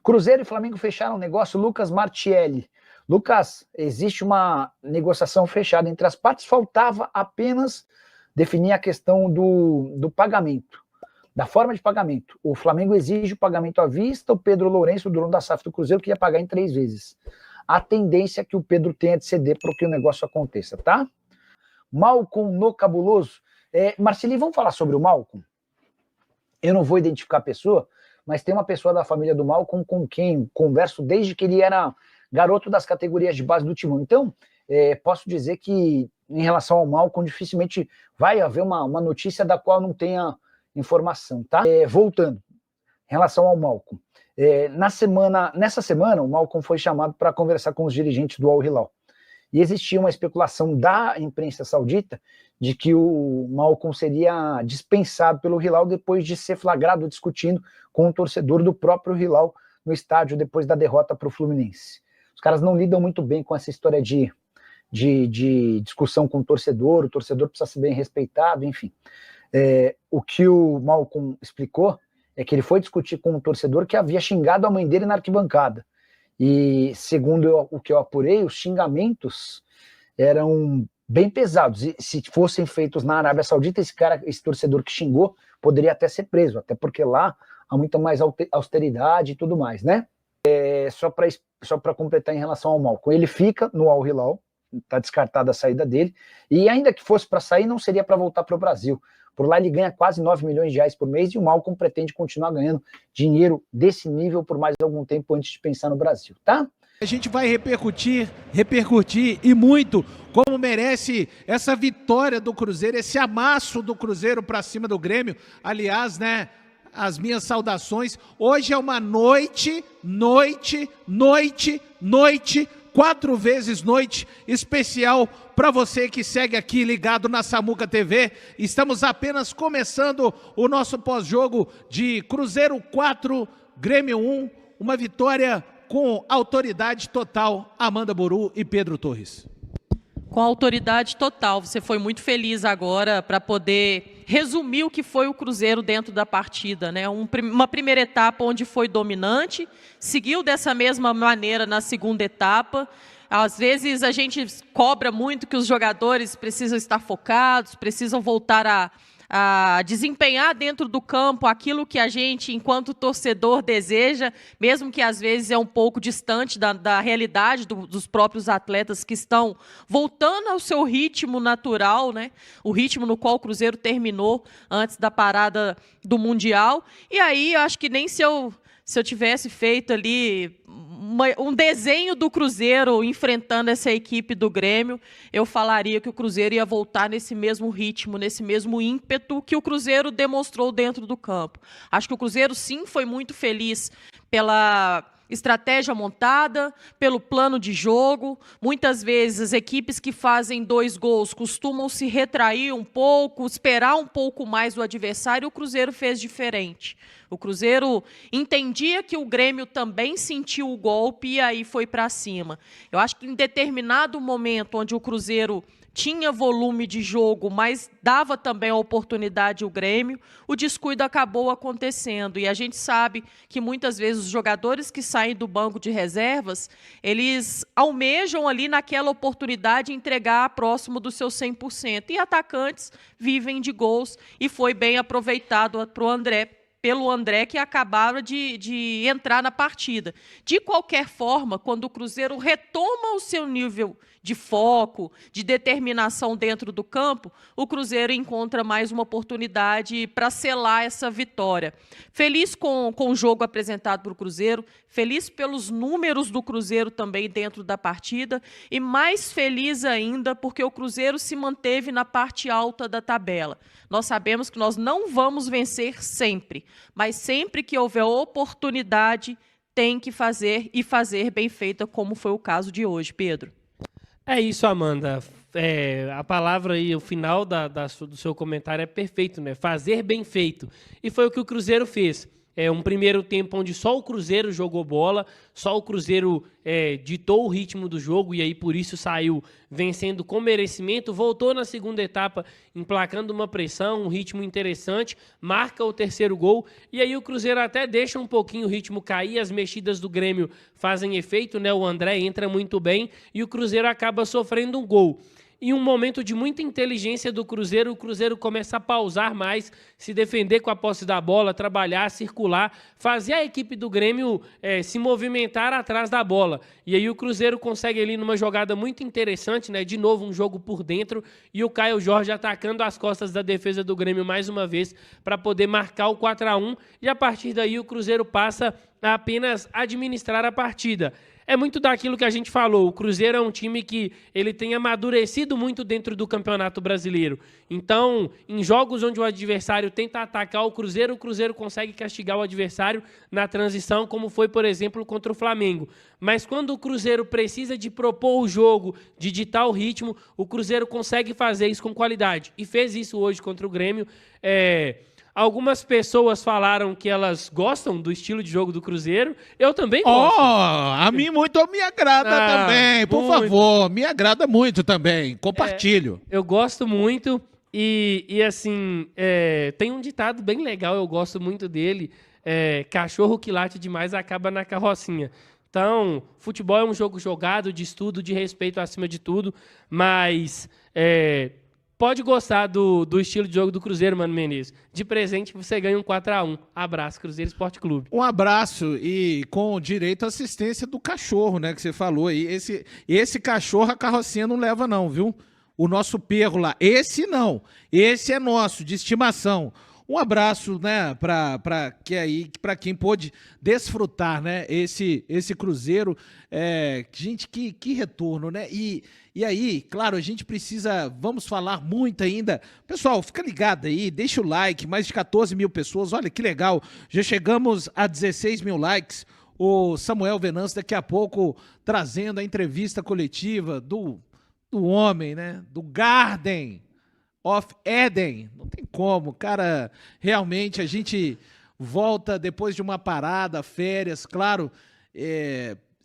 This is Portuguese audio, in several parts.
Cruzeiro e Flamengo fecharam o negócio. Lucas Martielli. Lucas, existe uma negociação fechada entre as partes, faltava apenas definir a questão do pagamento, da forma de pagamento. O Flamengo exige o pagamento à vista, o Pedro Lourenço, o dono da SAF do Cruzeiro, queria pagar em 3 vezes. A tendência é que o Pedro tenha de ceder para que o negócio aconteça, tá? Malcom no Cabuloso. Marceli, vamos falar sobre o Malcom? Eu não vou identificar a pessoa, mas tem uma pessoa da família do Malcom com quem converso desde que ele era garoto das categorias de base do Timão. Então, posso dizer que, em relação ao Malcom, dificilmente vai haver uma notícia da qual não tenha informação, tá? Voltando, em relação ao Malcom. Nessa semana, o Malcom foi chamado para conversar com os dirigentes do Al Hilal. E existia uma especulação da imprensa saudita de que o Malcom seria dispensado pelo Hilal depois de ser flagrado discutindo com um torcedor do próprio Hilal no estádio depois da derrota para o Fluminense. Os caras não lidam muito bem com essa história de discussão com o torcedor precisa ser bem respeitado, enfim. O que o Malcom explicou é que ele foi discutir com um torcedor que havia xingado a mãe dele na arquibancada. E, segundo o que eu apurei, os xingamentos eram bem pesados. E se fossem feitos na Arábia Saudita, esse torcedor que xingou poderia até ser preso, até porque lá há muita mais austeridade e tudo mais, né? Só para completar em relação ao Malcom, ele fica no Al Hilal, está descartada a saída dele, e ainda que fosse para sair, não seria para voltar para o Brasil. Por lá ele ganha quase 9 milhões de reais por mês e o Malcom pretende continuar ganhando dinheiro desse nível por mais algum tempo antes de pensar no Brasil, tá? A gente vai repercutir e muito como merece essa vitória do Cruzeiro, esse amasso do Cruzeiro para cima do Grêmio. Aliás, né, as minhas saudações. Hoje é uma noite, 4 vezes noite especial para você que segue aqui ligado na Samuca TV. Estamos apenas começando o nosso pós-jogo de Cruzeiro 4, Grêmio 1, uma vitória com autoridade total, Amanda Buru e Pedro Torres. Com autoridade total, você foi muito feliz agora para poder resumir o que foi o Cruzeiro dentro da partida, né? Uma primeira etapa onde foi dominante, seguiu dessa mesma maneira na segunda etapa. Às vezes a gente cobra muito que os jogadores precisam estar focados, precisam voltar a desempenhar dentro do campo aquilo que a gente, enquanto torcedor, deseja, mesmo que às vezes é um pouco distante da realidade dos próprios atletas que estão voltando ao seu ritmo natural, né? O ritmo no qual o Cruzeiro terminou antes da parada do Mundial. E aí, eu acho que nem se eu tivesse feito ali um desenho do Cruzeiro enfrentando essa equipe do Grêmio, eu falaria que o Cruzeiro ia voltar nesse mesmo ritmo, nesse mesmo ímpeto que o Cruzeiro demonstrou dentro do campo. Acho que o Cruzeiro, sim, foi muito feliz pela estratégia montada, pelo plano de jogo. Muitas vezes as equipes que fazem 2 gols costumam se retrair um pouco, esperar um pouco mais do adversário. O Cruzeiro fez diferente. O Cruzeiro entendia que o Grêmio também sentiu o golpe e aí foi para cima. Eu acho que em determinado momento onde o Cruzeiro tinha volume de jogo, mas dava também a oportunidade ao Grêmio, o descuido acabou acontecendo. E a gente sabe que muitas vezes os jogadores que saem do banco de reservas, eles almejam ali naquela oportunidade entregar próximo do seu 100%. E atacantes vivem de gols e foi bem aproveitado pelo André, que acabava de entrar na partida. De qualquer forma, quando o Cruzeiro retoma o seu nível de foco, de determinação dentro do campo, o Cruzeiro encontra mais uma oportunidade para selar essa vitória. Feliz com o jogo apresentado pelo Cruzeiro, feliz pelos números do Cruzeiro também dentro da partida e mais feliz ainda porque o Cruzeiro se manteve na parte alta da tabela. Nós sabemos que nós não vamos vencer sempre, mas sempre que houver oportunidade, tem que fazer e fazer bem feita, como foi o caso de hoje, Pedro. É isso, Amanda. A palavra e o final do seu comentário é perfeito, né? Fazer bem feito. E foi o que o Cruzeiro fez. um primeiro tempo onde só o Cruzeiro jogou bola, só o Cruzeiro ditou o ritmo do jogo e aí por isso saiu vencendo com merecimento, voltou na segunda etapa emplacando uma pressão, um ritmo interessante, marca o terceiro gol e aí o Cruzeiro até deixa um pouquinho o ritmo cair, as mexidas do Grêmio fazem efeito, né? O André entra muito bem e o Cruzeiro acaba sofrendo um gol. Em um momento de muita inteligência do Cruzeiro, o Cruzeiro começa a pausar mais, se defender com a posse da bola, trabalhar, circular, fazer a equipe do Grêmio se movimentar atrás da bola. E aí o Cruzeiro consegue ali numa jogada muito interessante, né? De novo um jogo por dentro e o Caio Jorge atacando as costas da defesa do Grêmio mais uma vez para poder marcar o 4-1 e a partir daí o Cruzeiro passa a apenas administrar a partida. É muito daquilo que a gente falou, o Cruzeiro é um time que ele tem amadurecido muito dentro do Campeonato Brasileiro. Então, em jogos onde o adversário tenta atacar o Cruzeiro consegue castigar o adversário na transição, como foi, por exemplo, contra o Flamengo. Mas quando o Cruzeiro precisa de propor o jogo, de ditar o ritmo, o Cruzeiro consegue fazer isso com qualidade. E fez isso hoje contra o Grêmio. Algumas pessoas falaram que elas gostam do estilo de jogo do Cruzeiro. Eu também gosto. A mim muito me agrada também, por favor. Me agrada muito também. Compartilho. Eu gosto muito e assim, tem um ditado bem legal, eu gosto muito dele. Cachorro que late demais acaba na carrocinha. Então, futebol é um jogo jogado, de estudo, de respeito acima de tudo, mas... pode gostar do estilo de jogo do Cruzeiro, Mano Menezes. De presente, você ganha um 4-1. Abraço, Cruzeiro Esporte Clube. Um abraço e com direito à assistência do cachorro, né, que você falou aí. Esse cachorro a carrocinha não leva não, viu? O nosso perro lá. Esse não. Esse é nosso, de estimação. Um abraço, né, para quem pôde desfrutar, né, esse Cruzeiro. Gente, que retorno, né? E aí, claro, a gente precisa, vamos falar muito ainda. Pessoal, fica ligado aí, deixa o like, mais de 14 mil pessoas, olha que legal. Já chegamos a 16 mil likes. O Samuel Venâncio daqui a pouco trazendo a entrevista coletiva do homem, né, do Garden of Eden. Não tem como, cara, realmente a gente volta depois de uma parada, férias, claro,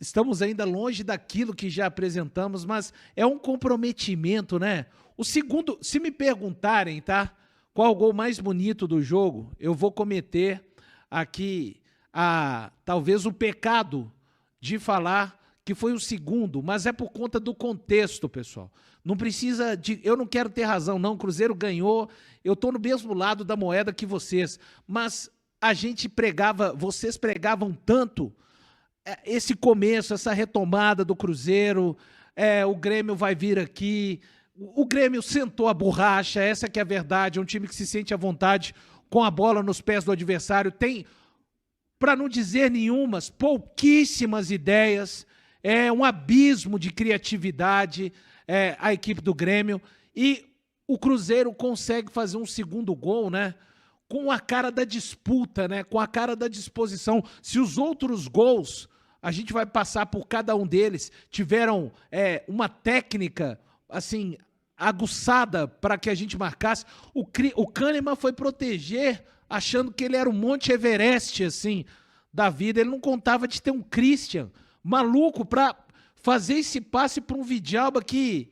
estamos ainda longe daquilo que já apresentamos, mas é um comprometimento, né? O segundo, se me perguntarem, tá? Qual o gol mais bonito do jogo, eu vou cometer aqui talvez o pecado de falar que foi o segundo, mas é por conta do contexto, pessoal. Não precisa de... Eu não quero ter razão, não. O Cruzeiro ganhou, eu estou no mesmo lado da moeda que vocês, mas a gente vocês pregavam tanto esse começo, essa retomada do Cruzeiro, o Grêmio vai vir aqui, o Grêmio sentou a borracha, essa que é a verdade, é um time que se sente à vontade com a bola nos pés do adversário, tem, para não dizer nenhumas, pouquíssimas ideias, um abismo de criatividade, a equipe do Grêmio, e o Cruzeiro consegue fazer um segundo gol, né? Com a cara da disputa, né? Com a cara da disposição. Se os outros gols, a gente vai passar por cada um deles, tiveram uma técnica, assim, aguçada para que a gente marcasse, o Kahneman foi proteger, achando que ele era o Monte Everest, assim, da vida. Ele não contava de ter um Christian maluco para fazer esse passe para um Vidalba que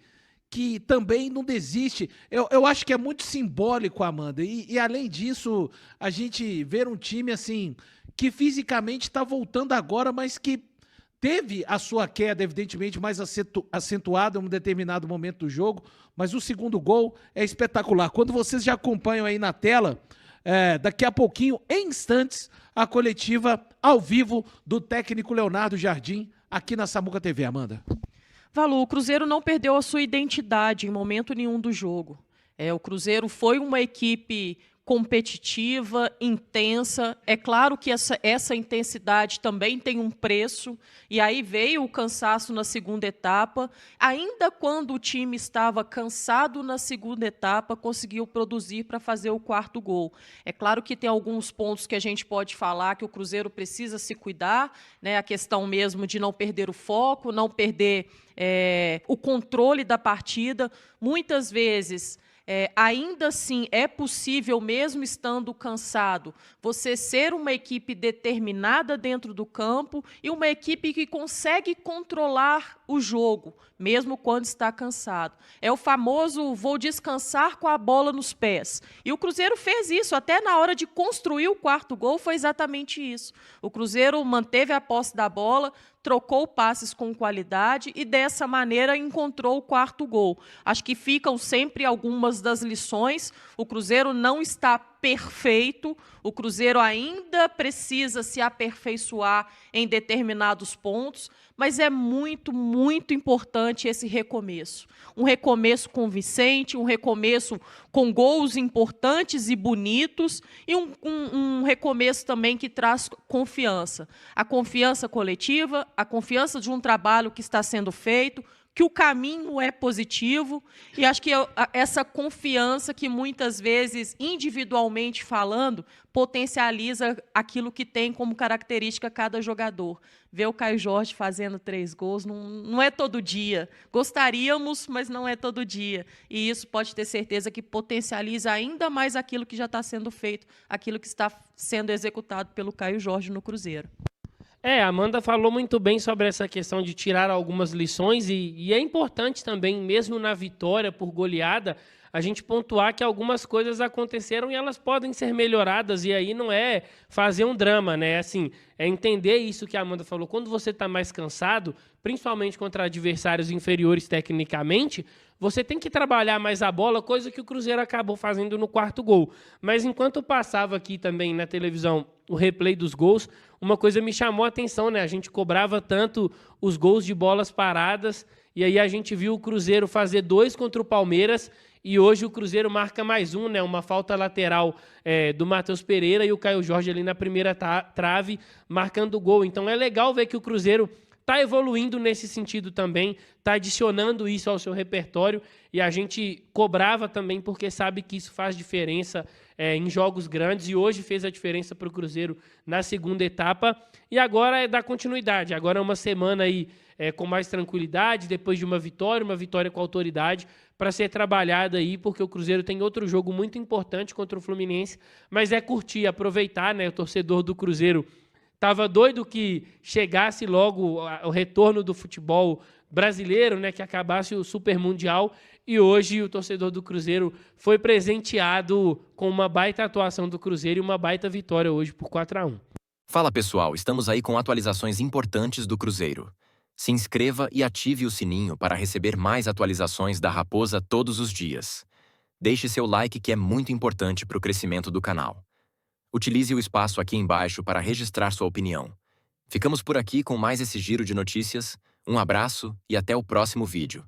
também não desiste. Eu acho que é muito simbólico, Amanda. E além disso, a gente vê um time assim que fisicamente está voltando agora, mas que teve a sua queda, evidentemente, mais acentuada em um determinado momento do jogo. Mas o segundo gol é espetacular. Quando vocês já acompanham aí na tela, daqui a pouquinho, em instantes, a coletiva ao vivo do técnico Leonardo Jardim, aqui na Samuca TV, Amanda. Valu, o Cruzeiro não perdeu a sua identidade em momento nenhum do jogo. O Cruzeiro foi uma equipe competitiva, intensa. É claro que essa intensidade também tem um preço, e aí veio o cansaço na segunda etapa. Ainda quando o time estava cansado na segunda etapa, conseguiu produzir para fazer o quarto gol. É claro que tem alguns pontos que a gente pode falar que o Cruzeiro precisa se cuidar, né? A questão mesmo de não perder o foco, não perder o controle da partida. Muitas vezes ainda assim é possível, mesmo estando cansado, você ser uma equipe determinada dentro do campo e uma equipe que consegue controlar o jogo, mesmo quando está cansado. É o famoso vou descansar com a bola nos pés. E o Cruzeiro fez isso, até na hora de construir o quarto gol foi exatamente isso. O Cruzeiro manteve a posse da bola, trocou passes com qualidade e, dessa maneira, encontrou o quarto gol. Acho que ficam sempre algumas das lições. O Cruzeiro não está perfeito, o Cruzeiro ainda precisa se aperfeiçoar em determinados pontos, mas é muito, muito importante esse recomeço. Um recomeço convincente, um recomeço com gols importantes e bonitos e um recomeço também que traz confiança. A confiança coletiva, a confiança de um trabalho que está sendo feito, que o caminho é positivo, e acho que essa confiança que muitas vezes, individualmente falando, potencializa aquilo que tem como característica cada jogador. Ver o Caio Jorge fazendo 3 gols não é todo dia. Gostaríamos, mas não é todo dia. E isso pode ter certeza que potencializa ainda mais aquilo que já está sendo feito, aquilo que está sendo executado pelo Caio Jorge no Cruzeiro. A Amanda falou muito bem sobre essa questão de tirar algumas lições e é importante também, mesmo na vitória por goleada, a gente pontuar que algumas coisas aconteceram e elas podem ser melhoradas, e aí não é fazer um drama, né? Assim, é entender isso que a Amanda falou. Quando você está mais cansado, principalmente contra adversários inferiores tecnicamente, você tem que trabalhar mais a bola, coisa que o Cruzeiro acabou fazendo no quarto gol. Mas enquanto passava aqui também na televisão o replay dos gols, uma coisa me chamou a atenção, né? A gente cobrava tanto os gols de bolas paradas, e aí a gente viu o Cruzeiro fazer 2 contra o Palmeiras, e hoje o Cruzeiro marca mais um, né? Uma falta lateral do Matheus Pereira e o Caio Jorge ali na primeira trave, marcando o gol. Então é legal ver que o Cruzeiro está evoluindo nesse sentido também, está adicionando isso ao seu repertório, e a gente cobrava também porque sabe que isso faz diferença em jogos grandes, e hoje fez a diferença para o Cruzeiro na segunda etapa, e agora é dar continuidade. Agora é uma semana aí com mais tranquilidade, depois de uma vitória com autoridade, para ser trabalhada aí, porque o Cruzeiro tem outro jogo muito importante contra o Fluminense, mas é curtir, aproveitar, né? O torcedor do Cruzeiro estava doido que chegasse logo o retorno do futebol brasileiro, né, que acabasse o Super Mundial, e hoje o torcedor do Cruzeiro foi presenteado com uma baita atuação do Cruzeiro e uma baita vitória hoje por 4-1. Fala pessoal, estamos aí com atualizações importantes do Cruzeiro. Se inscreva e ative o sininho para receber mais atualizações da Raposa todos os dias. Deixe seu like, que é muito importante para o crescimento do canal. Utilize o espaço aqui embaixo para registrar sua opinião. Ficamos por aqui com mais esse giro de notícias. Um abraço e até o próximo vídeo.